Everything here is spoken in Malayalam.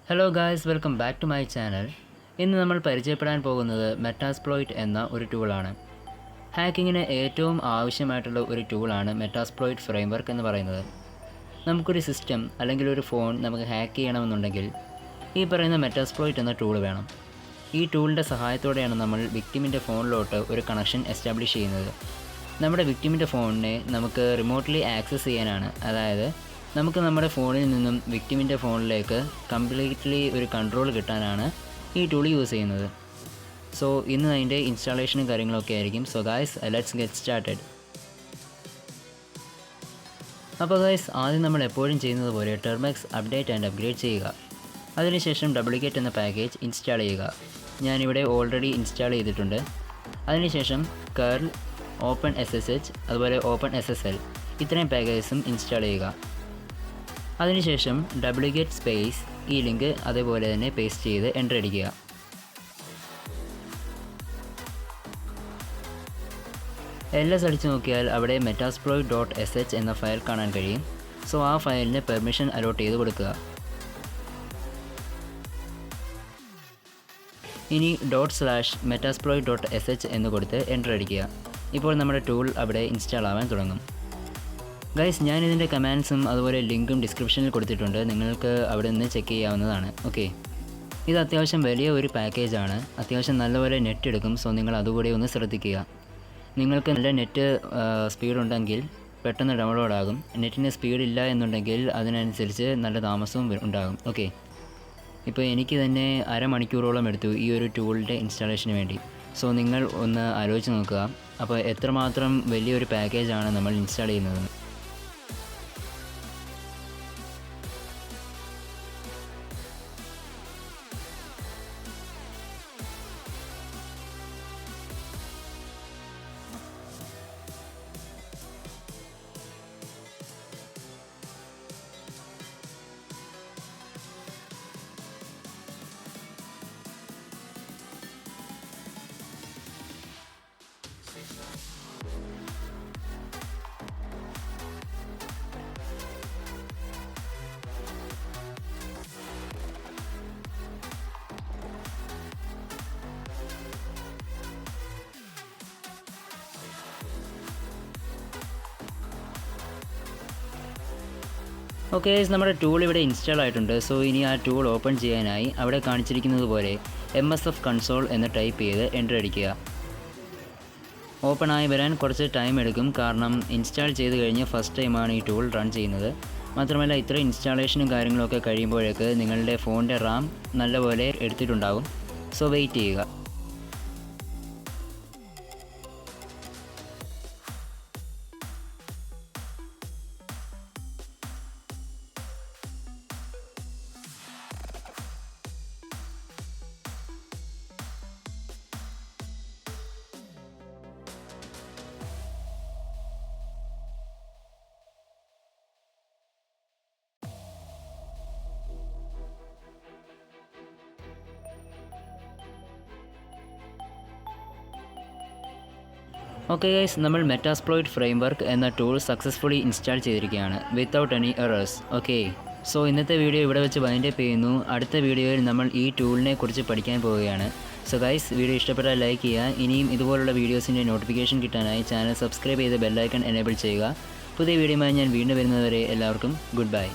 Hello guys, welcome back to my channel. ഇന്ന് നമ്മൾ പരിചയപ്പെടാൻ പോകുന്നത് മെറ്റാസ്പ്ലോയിറ്റ് എന്ന ഒരു ടൂളാണ്. ഹാക്കിങ്ങിന് ഏറ്റവും ആവശ്യമായിട്ടുള്ള ഒരു ടൂളാണ് മെറ്റാസ്പ്ലോയിറ്റ് ഫ്രെയിംവർക്ക് എന്ന് പറയുന്നത്. നമുക്കൊരു സിസ്റ്റം അല്ലെങ്കിൽ ഒരു ഫോൺ നമുക്ക് ഹാക്ക് ചെയ്യണമെന്നുണ്ടെങ്കിൽ ഈ പറയുന്ന മെറ്റാസ്പ്ലോയിറ്റ് എന്ന ടൂൾ വേണം. ഈ ടൂളിൻ്റെ സഹായത്തോടെയാണ് നമ്മൾ വിക്ടിമിൻ്റെ ഫോണിലോട്ട് ഒരു കണക്ഷൻ എസ്റ്റാബ്ലിഷ് ചെയ്യുന്നത്. നമ്മുടെ വിക്ടിമിൻ്റെ ഫോണിനെ നമുക്ക് റിമോട്ട്ലി ആക്സസ് ചെയ്യാനാണ്, അതായത് നമുക്ക് നമ്മുടെ ഫോണിൽ നിന്നും വിക്ടിമിൻ്റെ ഫോണിലേക്ക് കംപ്ലീറ്റ്ലി ഒരു കൺട്രോൾ കിട്ടാനാണ് ഈ ടൂൾ യൂസ് ചെയ്യുന്നത്. സോ ഇന്ന് അതിൻ്റെ ഇൻസ്റ്റാളേഷനും കാര്യങ്ങളൊക്കെ ആയിരിക്കും. So guys, let's get started. അപ്പോൾ ഗായ്സ്, ആദ്യം നമ്മൾ എപ്പോഴും ചെയ്യുന്നത് പോലെ ടെർമെക്സ് അപ്ഡേറ്റ് ആൻഡ് അപ്ഗ്രേഡ് ചെയ്യുക. അതിനുശേഷം ഡ്യൂപ്ലിക്കേറ്റ് എന്ന പാക്കേജ് ഇൻസ്റ്റാൾ ചെയ്യുക. ഞാനിവിടെ ഓൾറെഡി ഇൻസ്റ്റാൾ ചെയ്തിട്ടുണ്ട്. അതിനുശേഷം കർൽ, ഓപ്പൺ SSH, അതുപോലെ ഓപ്പൺ SSL ഇത്രയും പാക്കേജസും ഇൻസ്റ്റാൾ ചെയ്യുക. അതിനുശേഷം ഡ്യൂപ്ലിക്കേറ്റ് സ്പേസ് ഈ ലിങ്ക് അതേപോലെ തന്നെ പേസ്റ്റ് ചെയ്ത് എൻ്റർ അടിക്കുക. LS അടിച്ചു നോക്കിയാൽ അവിടെ metasploit.sh എന്ന ഫയൽ കാണാൻ കഴിയും. സോ ആ ഫയലിന് പെർമിഷൻ അലോട്ട് ചെയ്ത് കൊടുക്കുക. ഇനി ./metasploit.sh എന്ന് കൊടുത്ത് എൻ്റർ അടിക്കുക. ഇപ്പോൾ നമ്മുടെ ടൂൾ അവിടെ ഇൻസ്റ്റാൾ ആവാൻ തുടങ്ങും. ഗൈസ്, ഞാനിതിൻ്റെ കമാൻഡ്സും അതുപോലെ ലിങ്കും ഡിസ്ക്രിപ്ഷനിൽ കൊടുത്തിട്ടുണ്ട്. നിങ്ങൾക്ക് അവിടെ നിന്ന് ചെക്ക് ചെയ്യാവുന്നതാണ്. ഓക്കെ, ഇത് അത്യാവശ്യം വലിയ ഒരു പാക്കേജാണ്. അത്യാവശ്യം നല്ലപോലെ നെറ്റ് എടുക്കും. സോ നിങ്ങൾ അതുകൂടി ഒന്ന് ശ്രദ്ധിക്കുക. നിങ്ങൾക്ക് നല്ല നെറ്റ് സ്പീഡ് ഉണ്ടെങ്കിൽ പെട്ടെന്ന് ഡൗൺലോഡ് ആകും. നെറ്റിന് സ്പീഡ് ഇല്ല എന്നുണ്ടെങ്കിൽ അതിനനുസരിച്ച് നല്ല താമസവും ഉണ്ടാകും. ഓക്കെ, ഇപ്പോൾ എനിക്ക് തന്നെ അരമണിക്കൂറോളം എടുത്തു ഈ ഒരു ടൂളിൻ്റെ ഇൻസ്റ്റാളേഷന് വേണ്ടി. സോ നിങ്ങൾ ഒന്ന് ആലോചിച്ച് നോക്കുക, അപ്പോൾ എത്രമാത്രം വലിയൊരു പാക്കേജാണ് നമ്മൾ ഇൻസ്റ്റാൾ ചെയ്യുന്നത്. ഓക്കെ, നമ്മുടെ ടൂൾ ഇവിടെ ഇൻസ്റ്റാൾ ആയിട്ടുണ്ട്. സോ ഇനി ആ ടൂൾ ഓപ്പൺ ചെയ്യാനായി അവിടെ കാണിച്ചിരിക്കുന്നത് പോലെ MSF കൺസോൾ എന്ന് ടൈപ്പ് ചെയ്ത് എൻ്റർ അടിക്കുക. ഓപ്പൺ ആയി വരാൻ കുറച്ച് ടൈം എടുക്കും, കാരണം ഇൻസ്റ്റാൾ ചെയ്ത് കഴിഞ്ഞ് ഫസ്റ്റ് ടൈമാണ് ഈ ടൂൾ റൺ ചെയ്യുന്നത്. മാത്രമല്ല ഇത്ര ഇൻസ്റ്റാളേഷനും കാര്യങ്ങളൊക്കെ കഴിയുമ്പോഴേക്ക് നിങ്ങളുടെ ഫോണിൻ്റെ റാം നല്ലപോലെ എടുത്തിട്ടുണ്ടാകും. സോ വെയിറ്റ് ചെയ്യുക. ഓക്കെ ഗൈസ്, നമ്മൾ മെറ്റാസ്പ്ലോയിറ്റ് ഫ്രെയിംവർക്ക് എന്ന ടൂൾ സക്സസ്ഫുള്ളി ഇൻസ്റ്റാൾ ചെയ്തിരിക്കുകയാണ് without any errors. Okay, so ഇന്നത്തെ വീഡിയോ ഇവിടെ വെച്ച് വൈൻഡ് അപ്പ് ചെയ്യുന്നു. അടുത്ത വീഡിയോയിൽ നമ്മൾ ഈ ടൂളിനെ കുറിച്ച് പഠിക്കാൻ പോവുകയാണ്. സോ ഗൈസ്, വീഡിയോ ഇഷ്ടപ്പെട്ടാൽ ലൈക്ക് ചെയ്യുക. ഇനിയും ഇതുപോലുള്ള വീഡിയോസിൻ്റെ നോട്ടിഫിക്കേഷൻ കിട്ടാനായി ചാനൽ സബ്സ്ക്രൈബ് ചെയ്ത് ബെല്ലൈക്കൺ എനേബിൾ ചെയ്യുക. പുതിയ വീഡിയോയുമായി ഞാൻ വീണ്ടും വരുന്നതുവരെ എല്ലാവർക്കും ഗുഡ് ബൈ.